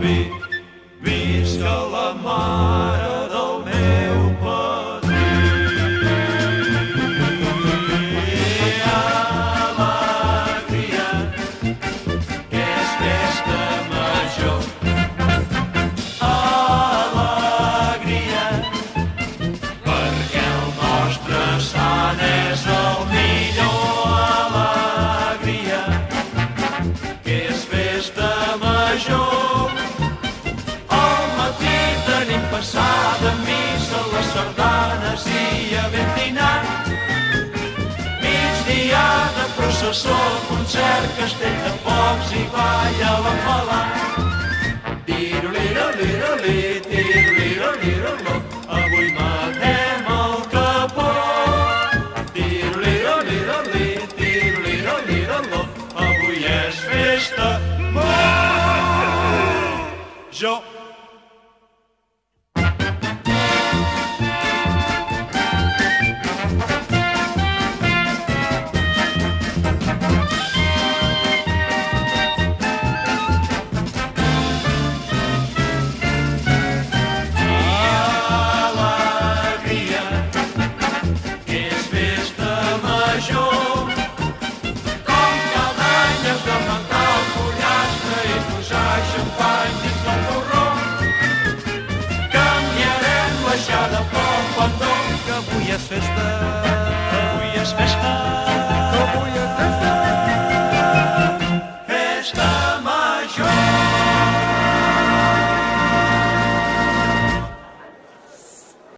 vi, visca la mare del meu padrí. Alegria, que és festa major. Alegria, perquè el nostre sant és el millor. Alegria, que és festa major. Al matí tenim passada missa, les sardanes i havent dinat. Migdiada, processó, concert, castell de focs i ball a l'enfalat. Tiro-liro-liro-li, tiro-liro-liro-lo, avui matem el capó. Tiro-liro-liro-li, tiro-liro-liro-lo, avui és festa major. Alegria, que és festa major. Com cada any has de mentar el pollastre i posar xampany dins del porró. Canviarem l'aixada pel pendó, que avui és festa. Avui és festa. Avui és festa.